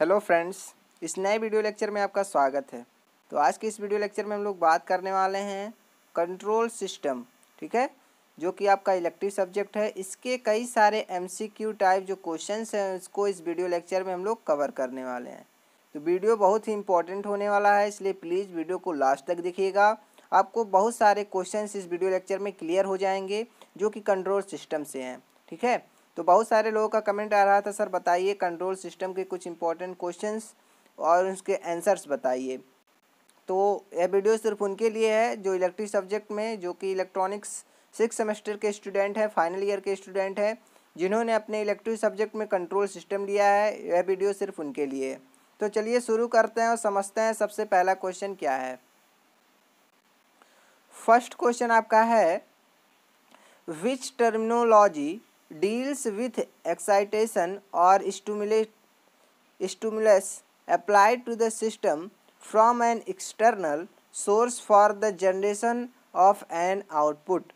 Hello friends, इस नए video lecture में आपका स्वागत है। तो आज के इस वीडियो लेक्चर में हम लोग बात करने वाले हैं कंट्रोल सिस्टम, ठीक है, जो कि आपका इलेक्टिव सब्जेक्ट है। इसके कई सारे एमसीक्यू टाइप जो क्वेश्चंस हैं उसको इस वीडियो लेक्चर में हम लोग कवर करने वाले हैं। तो वीडियो बहुत ही इंपॉर्टेंट होने वाला है, इसलिए प्लीज़ वीडियो को लास्ट तक देखिएगा। आपको बहुत सारे क्वेश्चंस इस वीडियो लेक्चर में क्लियर हो जाएंगे जो कि कंट्रोल सिस्टम से हैं, ठीक है। तो बहुत सारे लोगों का कमेंट आ रहा था, सर बताइए कंट्रोल सिस्टम के कुछ इंपॉर्टेंट क्वेश्चंस और उसके आंसर्स बताइए। तो यह वीडियो सिर्फ उनके लिए है जो इलेक्ट्रिक सब्जेक्ट में, जो कि इलेक्ट्रॉनिक्स 6 सेमेस्टर के स्टूडेंट हैं, फाइनल ईयर के स्टूडेंट हैं, जिन्होंने अपने इलेक्ट्रिक सब्जेक्ट में कंट्रोल सिस्टम लिया है। यह वीडियो सिर्फ उनके लिए है। तो चलिए शुरू करते हैं और समझते हैं सबसे पहला क्वेश्चन क्या है। फर्स्ट क्वेश्चन आपका है, विच terminology deals with excitation or stimulus applied to the system from an external source for the generation of an output।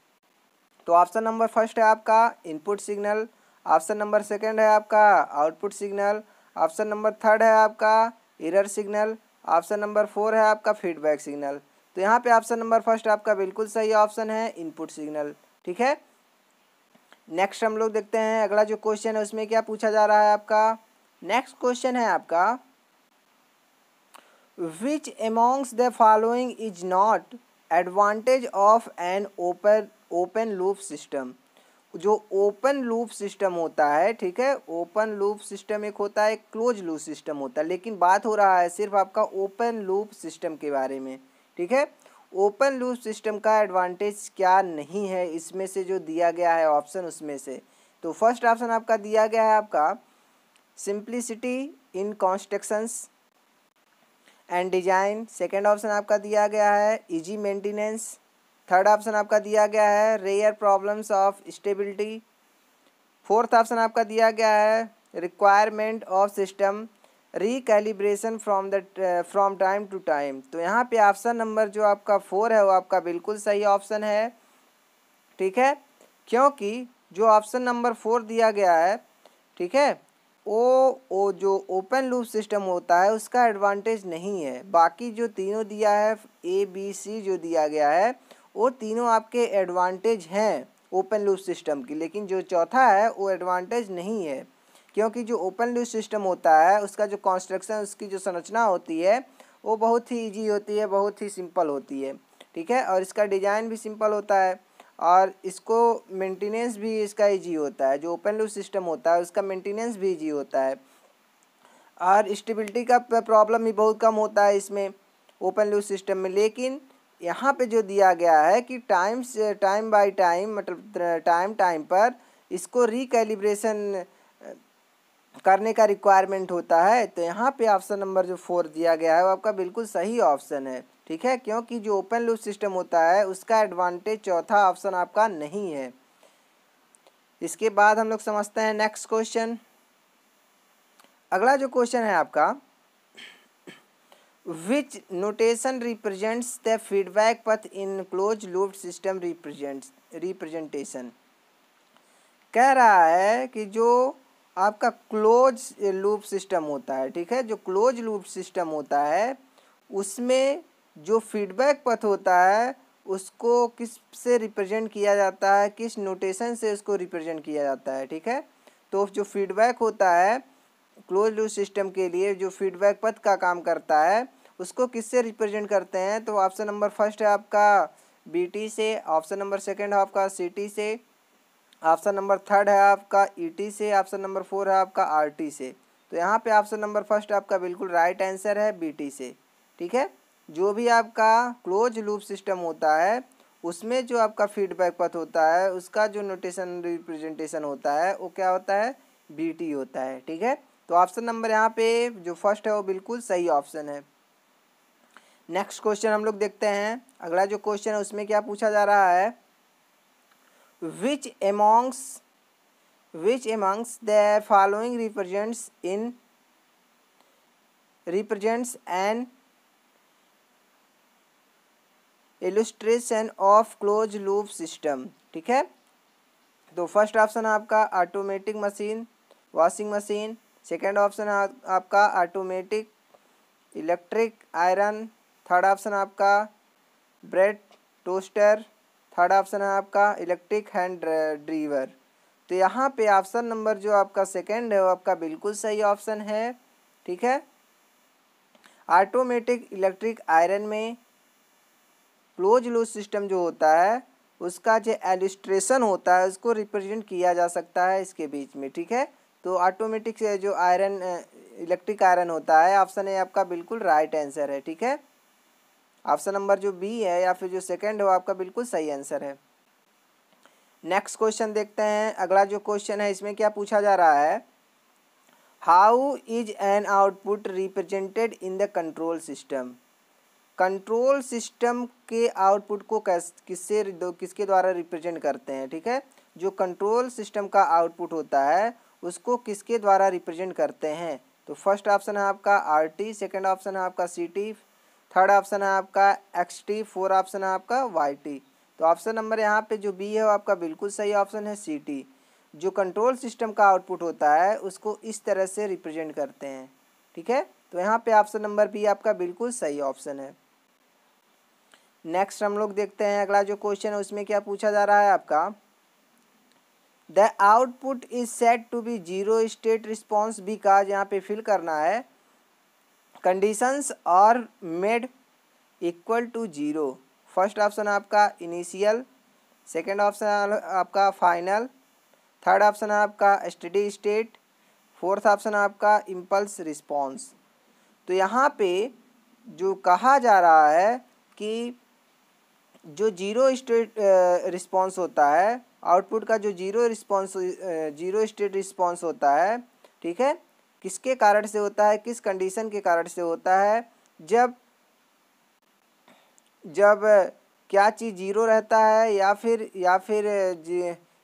तो ऑप्शन नंबर फर्स्ट है आपका input signal, option number second है आपका output signal, option number third है आपका error signal, option number four है आपका feedback signal. तो यहाँ पे ऑप्शन नंबर फर्स्ट आपका बिल्कुल सही ऑप्शन है, इनपुट सिग्नल, ठीक है। नेक्स्ट हम लोग देखते हैं अगला जो क्वेश्चन है उसमें क्या पूछा जा रहा है आपका। नेक्स्ट क्वेश्चन है आपका, which amongst the following is not advantage of an open loop system. जो ओपन लूप सिस्टम होता है, ठीक है, ओपन लूप सिस्टम एक होता है, क्लोज लूप सिस्टम होता है, लेकिन बात हो रहा है सिर्फ आपका ओपन लूप सिस्टम के बारे में, ठीक है। ओपन लूप सिस्टम का एडवांटेज क्या नहीं है इसमें से जो दिया गया है ऑप्शन उसमें से। तो फर्स्ट ऑप्शन आपका दिया गया है आपका simplicity in constructions and design, second option आपका दिया गया है इजी मेंटेनेंस, थर्ड ऑप्शन आपका दिया गया है rare problems of stability, fourth option आपका दिया गया है requirement of system recalibration from time to time. तो यहाँ पे ऑप्शन नंबर जो आपका फोर है वो आपका बिल्कुल सही ऑप्शन है, ठीक है, क्योंकि जो ऑप्शन नंबर फोर दिया गया है, ठीक है, वो जो ओपन लूप सिस्टम होता है उसका एडवांटेज नहीं है। बाकी जो तीनों दिया है ए बी सी जो दिया गया है वो तीनों आपके एडवांटेज हैं ओपन लूप सिस्टम की, लेकिन जो चौथा है वो एडवांटेज नहीं है, क्योंकि जो ओपन लूप सिस्टम होता है उसका जो कंस्ट्रक्शन, उसकी जो संरचना होती है वो बहुत ही इजी होती है, बहुत ही सिंपल होती है, ठीक है, और इसका डिज़ाइन भी सिंपल होता है और इसको मेंटेनेंस भी इसका इजी होता है। जो ओपन लूप सिस्टम होता है उसका मेंटेनेंस भी इजी होता है और स्टेबिलिटी का प्रॉब्लम भी बहुत कम होता है इसमें ओपन लूप सिस्टम में। लेकिन यहाँ पे जो दिया गया है कि टाइम बाय टाइम, मतलब टाइम पर इसको रिकैलिब्रेशन करने का रिक्वायरमेंट होता है। तो यहाँ पे ऑप्शन नंबर जो फोर दिया गया है वो आपका बिल्कुल सही ऑप्शन है, ठीक है, क्योंकि जो ओपन लूप सिस्टम होता है उसका एडवांटेज चौथा ऑप्शन आपका नहीं है। इसके बाद हम लोग समझते हैं नेक्स्ट क्वेश्चन। अगला जो क्वेश्चन है आपका, विच नोटेशन रिप्रेजेंट्स द फीडबैक पथ in close loop system representation. कह रहा है कि जो आपका क्लोज लूप सिस्टम होता है, ठीक है, जो क्लोज लूप सिस्टम होता है उसमें जो फीडबैक पथ होता है उसको किस से रिप्रेजेंट किया जाता है, किस नोटेशन से उसको रिप्रेजेंट किया जाता है, ठीक है। तो जो फीडबैक होता है क्लोज लूप सिस्टम के लिए, जो फीडबैक पथ का काम करता है उसको किससे रिप्रेजेंट करते हैं। तो ऑप्शन नंबर फर्स्ट है आपका BT से, ऑप्शन नंबर सेकंड है आपका CT से, ऑप्शन नंबर थर्ड है आपका ET से, ऑप्शन नंबर फोर है आपका RT से। तो यहाँ पे ऑप्शन नंबर फर्स्ट आपका बिल्कुल राइट आंसर है BT से, ठीक है। जो भी आपका क्लोज लूप सिस्टम होता है उसमें जो आपका फीडबैक पथ होता है उसका जो नोटेशन रिप्रेजेंटेशन होता है वो क्या होता है, BT होता है, ठीक है। तो ऑप्शन नंबर यहाँ पे जो फर्स्ट है वो बिल्कुल सही ऑप्शन है। नेक्स्ट क्वेश्चन हम लोग देखते हैं। अगला जो क्वेश्चन है उसमें क्या पूछा जा रहा है, which amongst the following represents an illustration of closed loop system, ठीक है। तो फर्स्ट ऑप्शन है आपका automatic machine, washing machine, second option है आपका automatic electric iron, third option है आपका ब्रेड टोस्टर, थर्ड ऑप्शन है आपका इलेक्ट्रिक हैंड ड्रीवर। तो यहाँ पे ऑप्शन नंबर जो आपका सेकेंड है वो आपका बिल्कुल सही ऑप्शन है। ठीक है, ऑटोमेटिक इलेक्ट्रिक आयरन में क्लोज लूप सिस्टम जो होता है उसका जो एलिस्ट्रेशन होता है उसको रिप्रेजेंट किया जा सकता है इसके बीच में। ठीक है, तो ऑटोमेटिक से जो आयरन इलेक्ट्रिक आयरन होता है, ऑप्शन ए आपका बिल्कुल राइट आंसर है। ठीक है, ऑप्शन नंबर जो बी है या फिर जो सेकंड है वो आपका बिल्कुल सही आंसर है। नेक्स्ट क्वेश्चन देखते हैं। अगला जो क्वेश्चन है इसमें क्या पूछा जा रहा है, how is an output represented in the control system. Control system के आउटपुट को किसके द्वारा रिप्रेजेंट करते हैं। ठीक है, जो कंट्रोल सिस्टम का आउटपुट होता है उसको किसके द्वारा रिप्रेजेंट करते हैं। तो फर्स्ट ऑप्शन है आपका आर टी, सेकेंड ऑप्शन है आपका सी टी, थर्ड ऑप्शन है आपका एक्स टी, फोर्थ ऑप्शन है आपका वाई टी। तो ऑप्शन नंबर यहाँ पे जो बी है वो आपका बिल्कुल सही ऑप्शन है, सी टी। जो कंट्रोल सिस्टम का आउटपुट होता है उसको इस तरह से रिप्रेजेंट करते हैं। ठीक है, तो यहाँ पे ऑप्शन नंबर बी आपका बिल्कुल सही ऑप्शन है। नेक्स्ट हम लोग देखते हैं अगला जो क्वेश्चन है उसमें क्या पूछा जा रहा है आपका, the output is set to be zero state response because, यहाँ पे फिल करना है conditions are made equal to zero. First option आपका इनिशियल, सेकेंड ऑप्शन आपका फाइनल, थर्ड ऑप्शन है आपका स्टेडी स्टेट, फोर्थ ऑप्शन है आपका इम्पल्स रिस्पॉन्स। तो यहाँ पे जो कहा जा रहा है कि जो जीरो स्टेट रिस्पॉन्स होता है, आउटपुट का जो जीरो स्टेट रिस्पॉन्स होता है, ठीक है, किसके कारण से होता है, किस कंडीशन के कारण से होता है, जब क्या चीज़ जीरो रहता है या फिर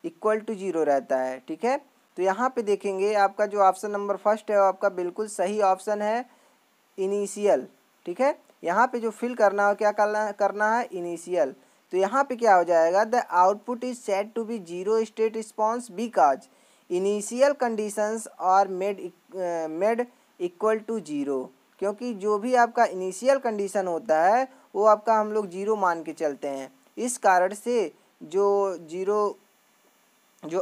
इक्वल टू जीरो रहता है। ठीक है, तो यहाँ पे देखेंगे आपका जो ऑप्शन नंबर फर्स्ट है वो आपका बिल्कुल सही ऑप्शन है, इनिशियल। ठीक है, यहाँ पे जो फिल करना हो क्या करना है इनिशियल। तो यहाँ पे क्या हो जाएगा, the output is set to be zero state response because initial conditions are made equal to zero. क्योंकि जो भी आपका इनिशियल कंडीशन होता है वो आपका हम लोग जीरो मान के चलते हैं, इस कारण से जो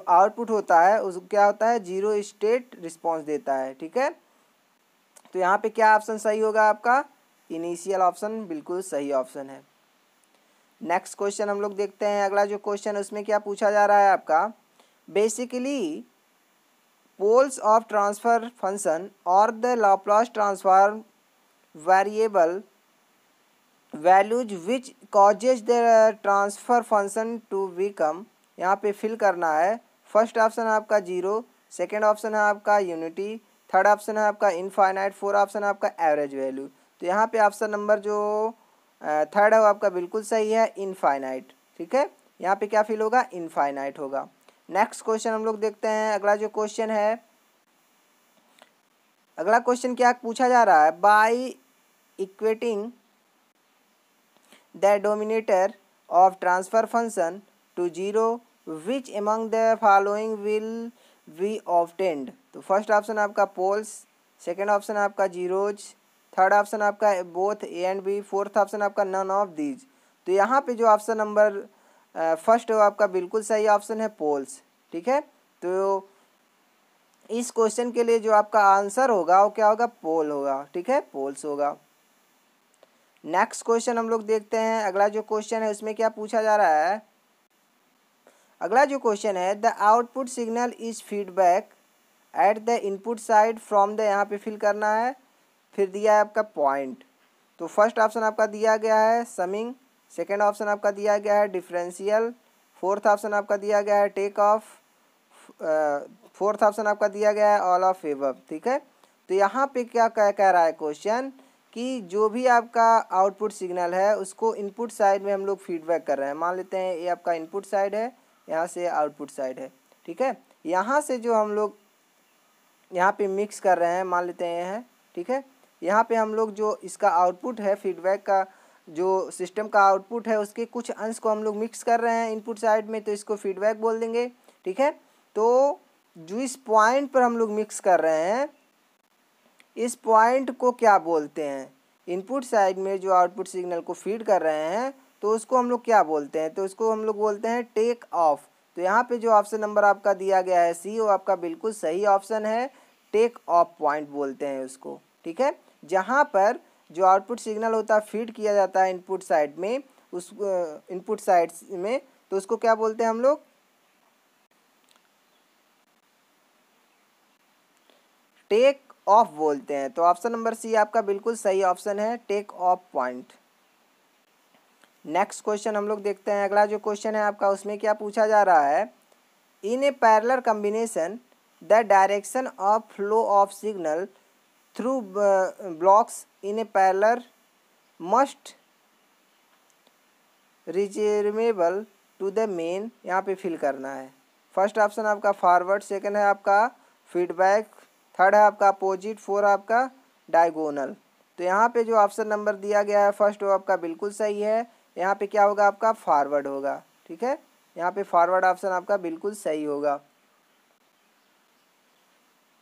आउटपुट होता है उस क्या होता है, जीरो स्टेट रिस्पॉन्स देता है। ठीक है, तो यहाँ पे क्या ऑप्शन सही होगा आपका, इनिशियल ऑप्शन बिल्कुल सही ऑप्शन है। नेक्स्ट क्वेश्चन हम लोग देखते हैं। अगला जो क्वेश्चन है उसमें क्या पूछा जा रहा है आपका, basically poles of transfer function और the Laplace transform variable values which causes the transfer function to become, यहाँ पे फिल करना है। फर्स्ट ऑप्शन है आपका जीरो, सेकेंड ऑप्शन है आपका यूनिटी, थर्ड ऑप्शन है आपका इनफाइनाइट, फोर्थ ऑप्शन है आपका एवरेज वैल्यू। तो यहाँ पे ऑप्शन नंबर जो थर्ड है वो आपका बिल्कुल सही है, इनफाइनाइट। ठीक है, यहाँ पे क्या फिल होगा, इनफाइनाइट होगा। नेक्स्ट क्वेश्चन हम लोग देखते हैं। अगला जो क्वेश्चन है, अगला क्वेश्चन क्या पूछा जा रहा है, by equating the dominator of transfer function to zero which among the following will be obtained. तो फर्स्ट ऑप्शन आपका पोल्स, सेकेंड ऑप्शन आपका जीरोज, थर्ड ऑप्शन आपका both A and B, fourth option आपका नन ऑफ दीज। तो यहाँ पे जो option number first है वो आपका बिल्कुल सही ऑप्शन है, पोल्स। ठीक है, तो इस क्वेश्चन के लिए जो आपका आंसर होगा वो क्या होगा, पोल होगा। ठीक है, पोल्स होगा। नेक्स्ट क्वेश्चन हम लोग देखते हैं। अगला जो क्वेश्चन है उसमें क्या पूछा जा रहा है, अगला जो क्वेश्चन है, the output signal is feedback at the input side from the, यहाँ पे फिल करना है, फिर दिया है आपका पॉइंट। तो फर्स्ट ऑप्शन आपका दिया गया है समिंग, सेकेंड ऑप्शन आपका दिया गया है डिफरेंशियल, फोर्थ ऑप्शन आपका दिया गया है टेक ऑफ, फोर्थ ऑप्शन आपका दिया गया है ऑल ऑफ एबव। ठीक है, तो यहाँ पे क्या कह रहा है क्वेश्चन कि जो भी आपका आउटपुट सिग्नल है उसको इनपुट साइड में हम लोग फीडबैक कर रहे हैं। मान लेते हैं ये आपका इनपुट साइड है, यहाँ से आउटपुट साइड है। ठीक है, यहाँ से जो हम लोग यहाँ पे मिक्स कर रहे हैं, मान लेते हैं ये है। ठीक है, यहाँ पे हम लोग जो इसका आउटपुट है फीडबैक का, जो सिस्टम का आउटपुट है उसके कुछ अंश को हम लोग मिक्स कर रहे हैं इनपुट साइड में, तो इसको फीडबैक बोल देंगे। ठीक है, तो जो इस पॉइंट पर हम लोग मिक्स कर रहे हैं इस पॉइंट को क्या बोलते हैं? इनपुट साइड में जो आउटपुट सिग्नल को फीड कर रहे हैं तो उसको हम लोग क्या बोलते हैं? तो उसको हम लोग बोलते हैं टेक ऑफ। तो यहाँ पे जो ऑप्शन नंबर आपका दिया गया है सी, वो आपका बिल्कुल सही ऑप्शन है। टेक ऑफ पॉइंट बोलते हैं उसको, ठीक है। जहाँ पर जो आउटपुट सिग्नल होता है फीड किया जाता है इनपुट साइड में, उस इनपुट साइड में, तो उसको क्या बोलते हैं हम लोग? टेक ऑफ बोलते हैं। तो ऑप्शन नंबर सी आपका बिल्कुल सही ऑप्शन है, take off point. Next question हम लोग देखते हैं। अगला जो क्वेश्चन है आपका, उसमें क्या पूछा जा रहा है? In a parallel combination the direction of flow of signal through blocks in a parallel must reservable to the main, यहाँ पे फिल करना है। फर्स्ट ऑप्शन आपका फॉरवर्ड, सेकंड है आपका फीडबैक, थर्ड है आपका अपोजिट, फोर आपका डायगोनल। तो यहाँ पे जो ऑप्शन नंबर दिया गया है फर्स्ट, वो आपका बिल्कुल सही है। यहाँ पे क्या होगा? आपका फॉरवर्ड होगा, ठीक है। यहाँ पे फॉरवर्ड ऑप्शन आपका बिल्कुल सही होगा।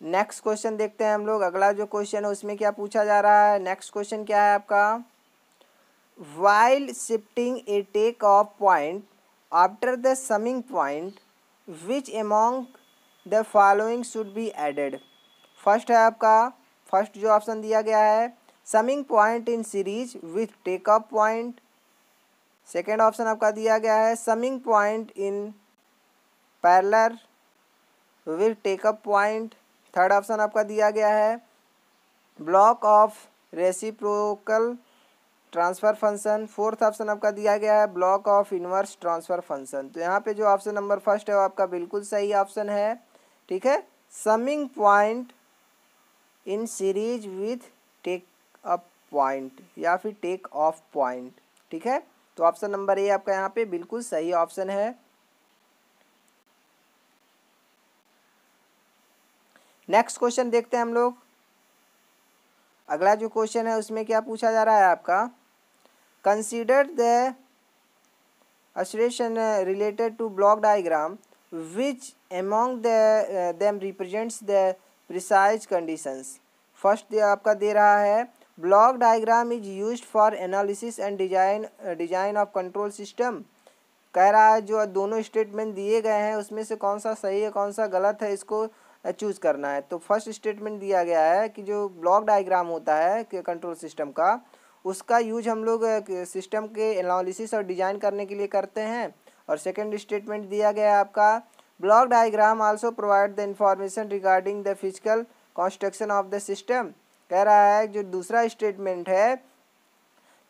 नेक्स्ट क्वेश्चन देखते हैं हम लोग। अगला जो क्वेश्चन है उसमें क्या पूछा जा रहा है? नेक्स्ट क्वेश्चन क्या है आपका? while shifting a takeoff point after the summing point, which among the following should be added? First है आपका, फर्स्ट जो ऑप्शन दिया गया है summing point in series with take up point. Second option आपका दिया गया है summing point in parallel with take up point. Third option आपका दिया गया है block of reciprocal transfer function. Fourth option आपका दिया गया है block of inverse transfer function. तो यहाँ पे जो ऑप्शन नंबर फर्स्ट है वो आपका बिल्कुल सही ऑप्शन है, ठीक है। Summing point in series with take up point या फिर टेक ऑफ पॉइंट, ठीक है। तो ऑप्शन नंबर ए आपका यहाँ पे बिल्कुल सही ऑप्शन है। नेक्स्ट क्वेश्चन देखते हैं हम लोग। अगला जो क्वेश्चन है उसमें क्या पूछा जा रहा है आपका? Consider the assertion related to block diagram which among them represents the precise conditions. First आपका दे रहा है block diagram is used for analysis and design of control system. कह रहा है जो दोनों स्टेटमेंट दिए गए हैं उसमें से कौन सा सही है कौन सा गलत है, इसको चूज़ करना है। तो फर्स्ट स्टेटमेंट दिया गया है कि जो ब्लॉक डायग्राम होता है कंट्रोल सिस्टम का, उसका यूज हम लोग सिस्टम के एनालिसिस और डिजाइन करने के लिए करते हैं। और सेकंड स्टेटमेंट दिया गया है आपका block diagram also provide the information regarding the physical construction of the system. कह रहा है जो दूसरा स्टेटमेंट है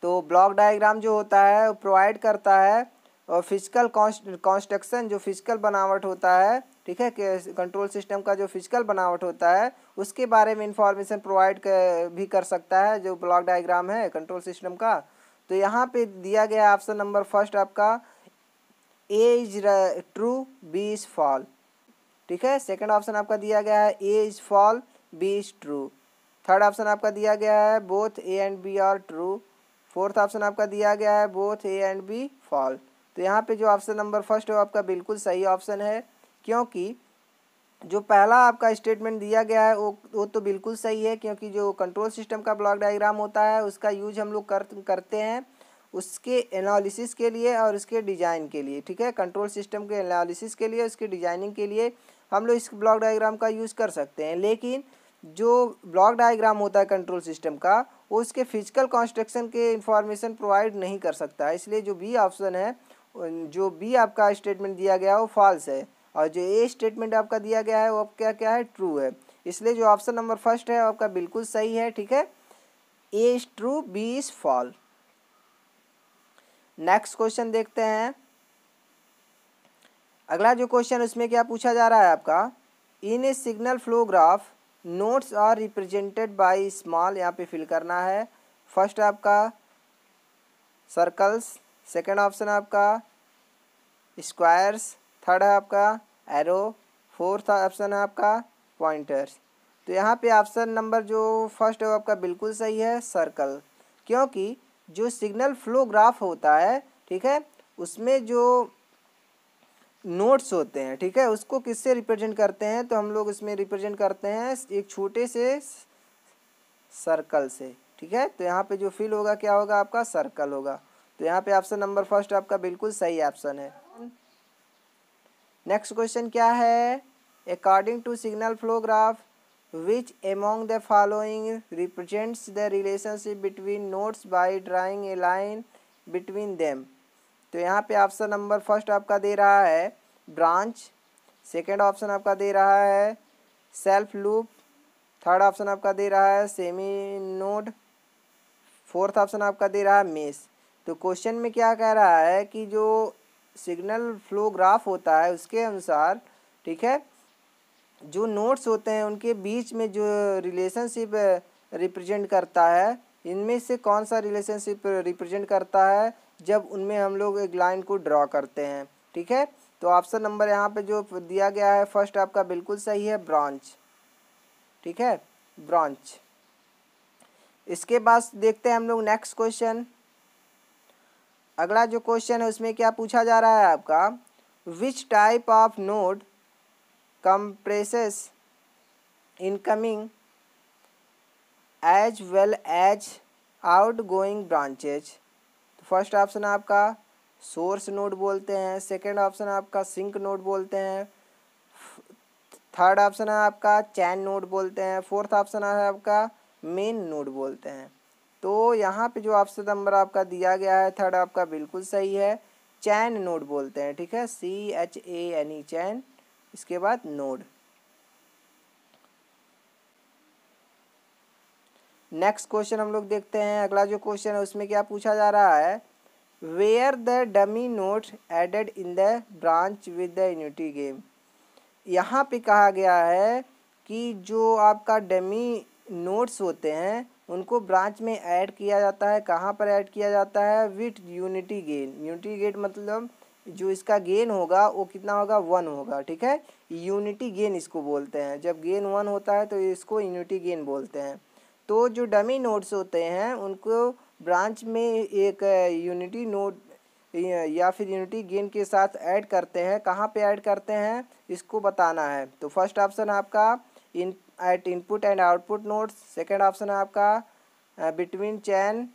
तो ब्लॉक डायग्राम जो होता है वो प्रोवाइड करता है और फिजिकल कंस्ट्रक्शन जो फिजिकल बनावट होता है, ठीक है, कि कंट्रोल सिस्टम का जो फिजिकल बनावट होता है उसके बारे में इंफॉर्मेशन प्रोवाइड भी कर सकता है जो ब्लॉक डायग्राम है कंट्रोल सिस्टम का। तो यहाँ पे दिया गया ऑप्शन नंबर फर्स्ट आपका A is true B is false, ठीक है। सेकंड ऑप्शन आपका दिया गया है A is false B is true. Third option आपका दिया गया है both A and B are true. Fourth option आपका दिया गया है both A and B false. तो यहाँ पे जो ऑप्शन नंबर फर्स्ट है वो आपका बिल्कुल सही ऑप्शन है, क्योंकि जो पहला आपका स्टेटमेंट दिया गया है वो तो बिल्कुल सही है, क्योंकि जो कंट्रोल सिस्टम का ब्लॉक डायग्राम होता है उसका यूज हम लोग करते हैं उसके एनालिसिस के लिए और उसके डिज़ाइन के लिए, ठीक है। कंट्रोल सिस्टम के एनालिसिस के लिए उसके डिजाइनिंग के लिए हम लोग इस ब्लॉक डायग्राम का यूज़ कर सकते हैं। लेकिन जो ब्लॉक डायग्राम होता है कंट्रोल सिस्टम का वो उसके फिजिकल कंस्ट्रक्शन के इंफॉर्मेशन प्रोवाइड नहीं कर सकता है। इसलिए जो बी ऑप्शन है, जो बी आपका स्टेटमेंट दिया गया है वो फॉल्स है, और जो ए स्टेटमेंट आपका दिया गया है वो क्या क्या है ट्रू है। इसलिए जो ऑप्शन नंबर फर्स्ट है आपका बिल्कुल सही है, ठीक है। A is true B is false. Next question देखते हैं। अगला जो क्वेश्चन उसमें क्या पूछा जा रहा है आपका? In a signal flow graph nodes are represented by small, यहाँ पे फिल करना है। फर्स्ट आपका सर्कल्स, सेकंड ऑप्शन आपका स्क्वायर्स, थर्ड है आपका एरो, फोर्थ ऑप्शन है आपका पॉइंटर्स। तो यहाँ पे ऑप्शन नंबर जो फर्स्ट है वो आपका बिल्कुल सही है सर्कल, क्योंकि जो सिग्नल फ्लो ग्राफ होता है, ठीक है, उसमें जो नोड्स होते हैं, ठीक है, उसको किससे रिप्रेजेंट करते हैं? तो हम लोग इसमें रिप्रेजेंट करते हैं एक छोटे से सर्कल से, ठीक है। तो यहाँ पे जो फिल होगा क्या होगा आपका, सर्कल होगा। तो यहाँ पे ऑप्शन नंबर फर्स्ट आपका बिल्कुल सही ऑप्शन है। नेक्स्ट क्वेश्चन क्या है, according to signal flow graph which among the following represents the relationship between nodes by drawing a line between them. तो यहाँ पे ऑप्शन नंबर फर्स्ट आपका दे रहा है ब्रांच, सेकेंड ऑप्शन आपका दे रहा है सेल्फ लूप, थर्ड ऑप्शन आपका दे रहा है सेमी नोड, फोर्थ ऑप्शन आपका दे रहा है मेस। तो क्वेश्चन में क्या कह रहा है कि जो सिग्नल फ्लो ग्राफ होता है उसके अनुसार, ठीक है, जो नोड्स होते हैं उनके बीच में जो रिलेशनशिप रिप्रेजेंट करता है, इनमें से कौन सा रिलेशनशिप रिप्रेजेंट करता है जब उनमें हम लोग एक लाइन को ड्रॉ करते हैं, ठीक है। तो ऑप्शन नंबर यहाँ पे जो दिया गया है फर्स्ट आपका बिल्कुल सही है, ब्रांच, ठीक है, ब्रांच। इसके बाद देखते हैं हम लोग नेक्स्ट क्वेश्चन। अगला जो क्वेश्चन है उसमें क्या पूछा जा रहा है आपका, विच type of node compresses incoming as well as outgoing branches। तो फर्स्ट ऑप्शन आपका सोर्स नोड बोलते हैं, सेकेंड ऑप्शन आपका सिंक नोड बोलते हैं, थर्ड ऑप्शन है आपका चैन नोड बोलते हैं, फोर्थ ऑप्शन है आपका मेन नोड बोलते हैं। तो यहाँ पे जो ऑप्शन नंबर आपका दिया गया है थर्ड आपका बिल्कुल सही है, चैन नोड बोलते हैं, ठीक है, CHANE चैन, इसके बाद नोड। नेक्स्ट क्वेश्चन हम लोग देखते हैं। अगला जो क्वेश्चन है उसमें क्या पूछा जा रहा है, where the dummy node added in the branch with the unity gain. यहाँ पे कहा गया है कि जो आपका डमी नोड्स होते हैं उनको ब्रांच में ऐड किया जाता है, कहाँ पर ऐड किया जाता है, with unity gain. Unity gain मतलब जो इसका गेन होगा वो कितना होगा, 1 होगा, ठीक है, यूनिटी गेन इसको बोलते हैं। जब गेन 1 होता है तो इसको यूनिटी गेन बोलते हैं। तो जो डमी नोड्स होते हैं उनको ब्रांच में एक यूनिटी नोड या फिर यूनिटी गेन के साथ ऐड करते हैं, कहाँ पे ऐड करते हैं इसको बताना है। तो फर्स्ट ऑप्शन आपका at input and output nodes, second option है आपका between chain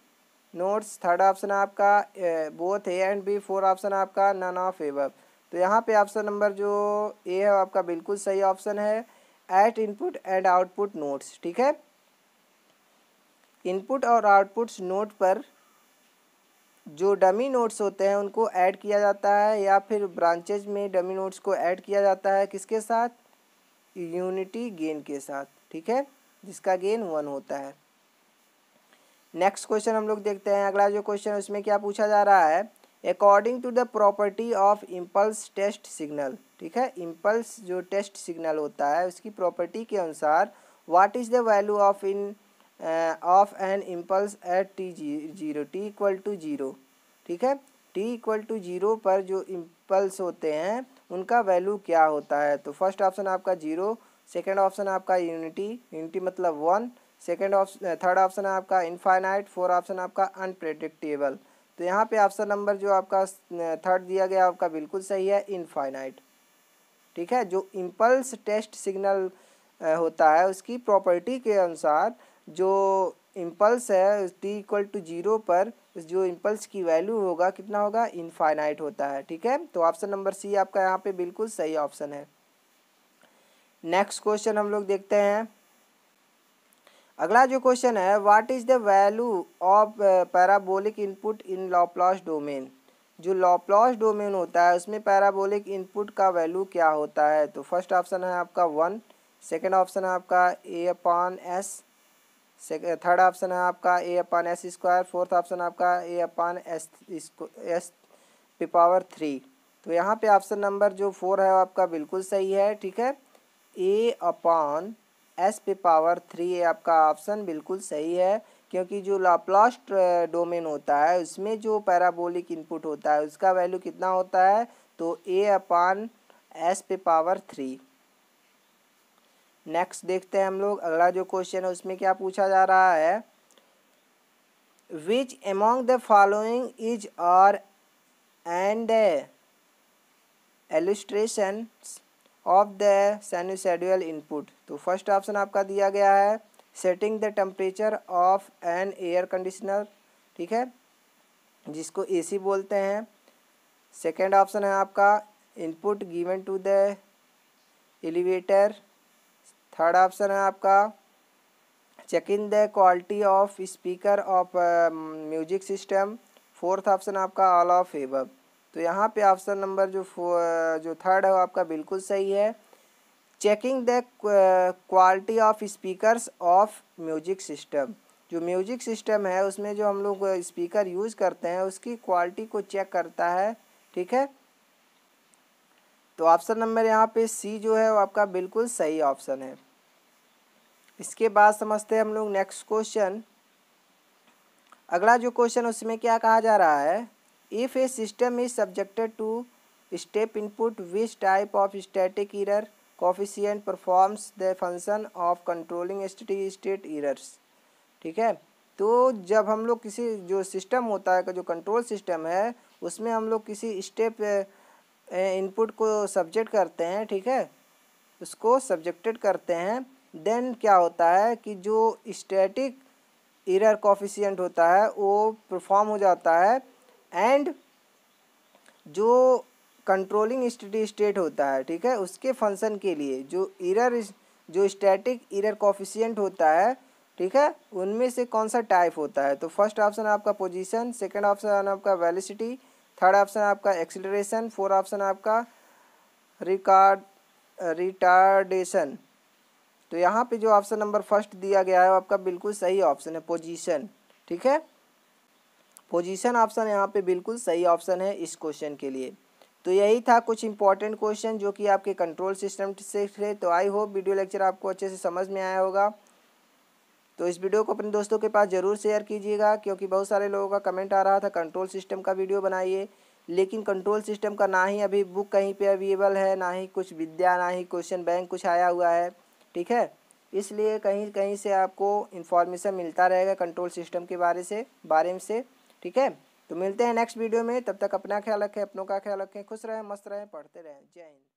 nodes, third option आपका both A and B, four option आपका नन ऑफ एबव। तो यहाँ पे ऑप्शन नंबर जो ए है आपका बिल्कुल सही ऑप्शन है, at input and output nodes, ठीक है। इनपुट और आउटपुट्स नोड पर जो डमी नोड्स होते हैं उनको ऐड किया जाता है या फिर ब्रांचेज में डमी नोड्स को ऐड किया जाता है किसके साथ, यूनिटी गेन के साथ, ठीक है, जिसका गेन 1 होता है। नेक्स्ट क्वेश्चन हम लोग देखते हैं। अगला जो क्वेश्चन है उसमें क्या पूछा जा रहा है, according to the property of impulse test signal, ठीक है, इम्पल्स जो टेस्ट सिग्नल होता है उसकी प्रॉपर्टी के अनुसार what is the value of an impulse at t0, t equal to 0, ठीक है, t इक्वल टू 0 पर जो इम्पल्स होते हैं उनका वैल्यू क्या होता है। तो फर्स्ट ऑप्शन आपका 0, सेकेंड ऑप्शन आपका यूनिटी मतलब 1, सेकेंड ऑप्शन थर्ड ऑप्शन है आपका इनफाइनाइट, फोर ऑप्शन आपका अनप्रेडिक्टेबल। तो यहाँ पे ऑप्शन नंबर जो आपका थर्ड दिया गया आपका बिल्कुल सही है, इनफाइनाइट, ठीक है। जो इम्पल्स टेस्ट सिग्नल होता है उसकी प्रॉपर्टी के अनुसार जो इम्पल्स है t इक्वल टू 0 पर जो इम्पल्स की वैल्यू होगा कितना होगा, इनफाइनाइट होता है, ठीक है। तो ऑप्शन नंबर सी आपका यहाँ पे बिल्कुल सही ऑप्शन है। नेक्स्ट क्वेश्चन हम लोग देखते हैं। अगला जो क्वेश्चन है, what is the value of parabolic input in Laplace domain. जो लैप्लास डोमेन होता है उसमें पैराबोलिक इनपुट का वैल्यू क्या होता है। तो फर्स्ट ऑप्शन है आपका 1, सेकेंड ऑप्शन है आपका a/s, थर्ड ऑप्शन है आपका a/s², फोर्थ ऑप्शन आपका a/s⁻3। तो यहाँ पे ऑप्शन नंबर जो 4 है आपका बिल्कुल सही है, ठीक है, a/s⁻3 आपका ऑप्शन बिल्कुल सही है, क्योंकि जो लैप्लास डोमेन होता है उसमें जो पैराबोलिक इनपुट होता है उसका वैल्यू कितना होता है, तो a/s⁻3। नेक्स्ट देखते हैं हम लोग। अगला जो क्वेश्चन है उसमें क्या पूछा जा रहा है, which among the following is are and illustration of the sinusoidal input. तो फर्स्ट ऑप्शन आपका दिया गया है setting the temperature of an air conditioner, ठीक है, जिसको एसी बोलते हैं। सेकेंड ऑप्शन है आपका input given to the elevator. Third option है आपका checking the quality of speaker of music system. Fourth option आपका ऑल ऑफ एबव। तो यहाँ पे ऑप्शन नंबर जो थर्ड है वो आपका बिल्कुल सही है। Checking the quality of speakers of music system, जो म्यूजिक सिस्टम है उसमें जो हम लोग स्पीकर यूज़ करते हैं उसकी क्वालिटी को चेक करता है, ठीक है। तो ऑप्शन नंबर यहाँ पे सी जो है वो आपका बिल्कुल सही ऑप्शन है। इसके बाद समझते हैं हम लोग नेक्स्ट क्वेश्चन। अगला जो क्वेश्चन उसमें क्या कहा जा रहा है, if a system is subjected to step input which type of static error coefficient performs the function of controlling steady state errors, ठीक है। तो जब हम लोग किसी जो सिस्टम होता है जो कंट्रोल सिस्टम है उसमें हम लोग किसी स्टेप इनपुट को सब्जेक्ट करते हैं, ठीक है, उसको सब्जेक्टेड करते हैं, देन क्या होता है कि जो स्टैटिक एरर कोफिशिएंट होता है वो परफॉर्म हो जाता है एंड जो कंट्रोलिंग स्टेडी स्टेट होता है, ठीक है, उसके फंक्शन के लिए जो स्टैटिक एरर कोफिशिएंट होता है, ठीक है, उनमें से कौन सा टाइप होता है। तो फर्स्ट ऑप्शन आपका पोजीशन, सेकंड ऑप्शन आपका वेलोसिटी, थर्ड ऑप्शन आपका एक्सीलरेशन, फोर्थ ऑप्शन आपका रिटार्डेशन। तो यहाँ पे जो ऑप्शन नंबर फर्स्ट दिया गया है वो आपका बिल्कुल सही ऑप्शन है, पोजीशन, ठीक है। पोजीशन ऑप्शन यहाँ पे बिल्कुल सही ऑप्शन है इस क्वेश्चन के लिए। तो यही था कुछ इंपॉर्टेंट क्वेश्चन जो कि आपके कंट्रोल सिस्टम से थे। तो आई होप वीडियो लेक्चर आपको अच्छे से समझ में आया होगा। तो इस वीडियो को अपने दोस्तों के पास ज़रूर शेयर कीजिएगा, क्योंकि बहुत सारे लोगों का कमेंट आ रहा था कंट्रोल सिस्टम का वीडियो बनाइए, लेकिन कंट्रोल सिस्टम का ना ही अभी बुक कहीं पे अवेलेबल है, ना ही कुछ विद्या, ना ही क्वेश्चन बैंक कुछ आया हुआ है, ठीक है। इसलिए कहीं कहीं से आपको इन्फॉर्मेशन मिलता रहेगा कंट्रोल सिस्टम के बारे में से, ठीक है। तो मिलते हैं नेक्स्ट वीडियो में, तब तक अपना ख्याल रखें, अपनों का ख्याल रखें, खुश रहें, मस्त रहें, पढ़ते रहें। जय हिंद।